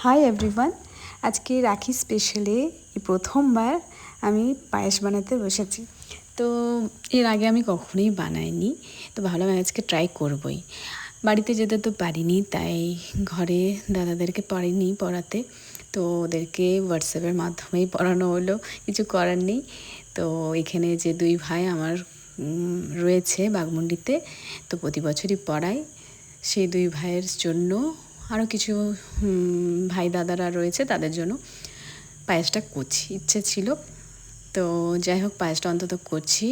Hi everyone, আজকে রাখি স্পেশালে এই প্রথমবার আমি পায়েস বানাতে বসেছি। তো এর আগে আমি কখনোই বানাইনি, তো ভাবলাম আজকে ট্রাই করবই। বাড়িতে যেতে তো পারিনি, তাই ঘরে দাদাদেরকে পারিনি পড়াতে, তো ওদেরকে হোয়াটসঅ্যাপের মাধ্যমেই পড়ানো হলো, কিছু করার নেই। তো এখানে যে দুই ভাই আমার রয়েছে বাঘমুন্ডিতে, তো প্রতি বছরই পড়াই। সেই দুই ভাইয়ের জন্য আরও কিছু ভাই দাদারা রয়েছে, তাদের জন্য পায়েসটা করছি, ইচ্ছে ছিল। তো যাই হোক, পায়েসটা অন্তত করছি,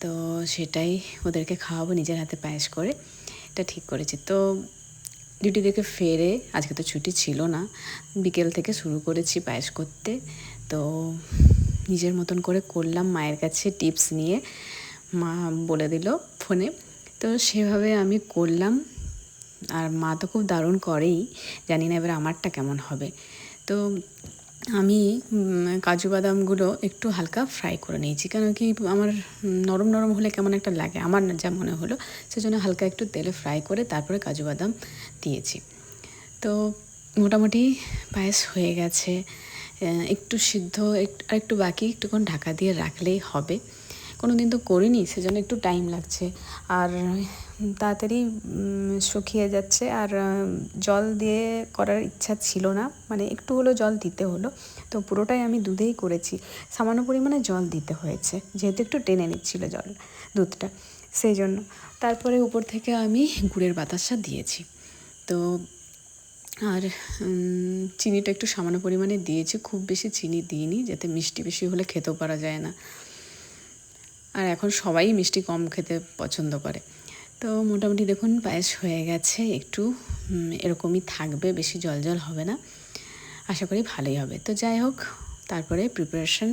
তো সেটাই ওদেরকে খাওয়াবো নিজের হাতে পায়েস করে, এটা ঠিক করেছি। তো ডিউটি থেকে ফেরে, আজকে তো ছুটি ছিল না, বিকেল থেকে শুরু করেছি পায়েস করতে। তো নিজের মতন করে করলাম, মায়ের কাছে টিপস নিয়ে, মা বলে দিল ফোনে, তো সেভাবে আমি করলাম। আর মা তো খুব দারুণ করেই, জানি না এবার আমারটা কেমন হবে। তো আমি কাজু বাদামগুলো একটু হালকা ফ্রাই করে নিয়েছি, কেন কি আমার নরম নরম হলে কেমন একটা লাগে, আমার যা মনে হলো, সেজন্য হালকা একটু তেলে ফ্রাই করে তারপরে কাজু বাদাম দিয়েছি। তো মোটামুটি পায়েস হয়ে গেছে, একটু সিদ্ধ আর একটু বাকি, একটুক্ষণ ঢাকা দিয়ে রাখলেই হবে। কোনো দিন তো করিনি, সেজন্য একটু টাইম লাগছে, আর তাড়াতাড়ি শুকিয়ে যাচ্ছে। আর জল দিয়ে করার ইচ্ছা ছিল না, মানে একটু হলেও জল দিতে হলো। তো পুরোটাই আমি দুধেই করেছি, সামান্য পরিমাণে জল দিতে হয়েছে, যেহেতু একটু টেনে নিচ্ছিল দুধটা, সেই জন্য। তারপরে উপর থেকে আমি গুড়ের বাতাসা দিয়েছি। তো আর চিনিটা একটু সামান্য পরিমাণে দিয়েছি, খুব বেশি চিনি দিইনি, যাতে মিষ্টি বেশি হলে খেতেও পারা যায় না। আর এখন সবাই মিষ্টি কম খেতে পছন্দ করে। তো মোটামুটি দেখুন পায়েস হয়ে গেছে, একটু এরকমই থাকবে, বেশি জল জল হবে না, আশা করি ভালোই হবে। তো যাই হোক, তারপরে প্রিপারেশন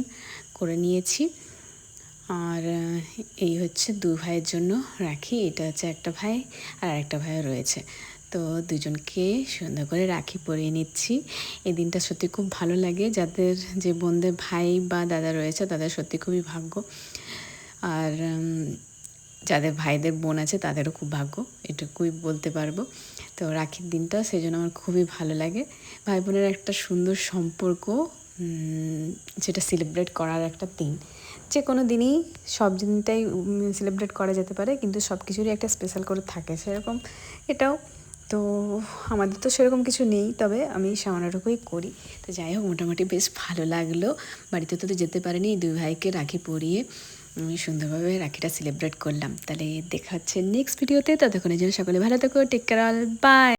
করে নিয়েছি। আর এই হচ্ছে দু ভাইয়ের জন্য রাখি, এটা হচ্ছে একটা ভাই আর আরেকটা ভাইও রয়েছে। তো দুজনকে সুন্দর করে রাখি পরিয়ে নিচ্ছি। এই দিনটা সত্যি খুব ভালো লাগে, যাদের যে বোনদের ভাই বা দাদা রয়েছে তাদের সত্যি খুবই ভাগ্য, আর যাদের ভাইদের বোন আছে তাদেরও খুব ভাগ্য, এটুকুই বলতে পারবো। তো রাখির দিনটা সেই জন্য আমার খুবই ভালো লাগে। ভাই বোনের একটা সুন্দর সম্পর্ক, যেটা সেলিব্রেট করার একটা দিন। যে কোনো দিনই সব দিনটাই সেলিব্রেট করা যেতে পারে, কিন্তু সব কিছুরই একটা স্পেশাল করে থাকে, সেরকম এটাও। তো আমাদের তো সেরকম কিছু নেই, তবে আমি সামান্যটুকুই করি। তো যাই হোক, মোটামুটি বেশ ভালো লাগলো। বাড়িতে তো যেতে পারিনি, দুই ভাইকে রাখি পরিয়ে আমি সুন্দরভাবে রাখিটা সেলিব্রেট করলাম। তাহলে দেখা হচ্ছে নেক্সট ভিডিওতে, ততক্ষণের জন্য সকলে ভালো থেকো, টেক কেয়ার, অল বাই।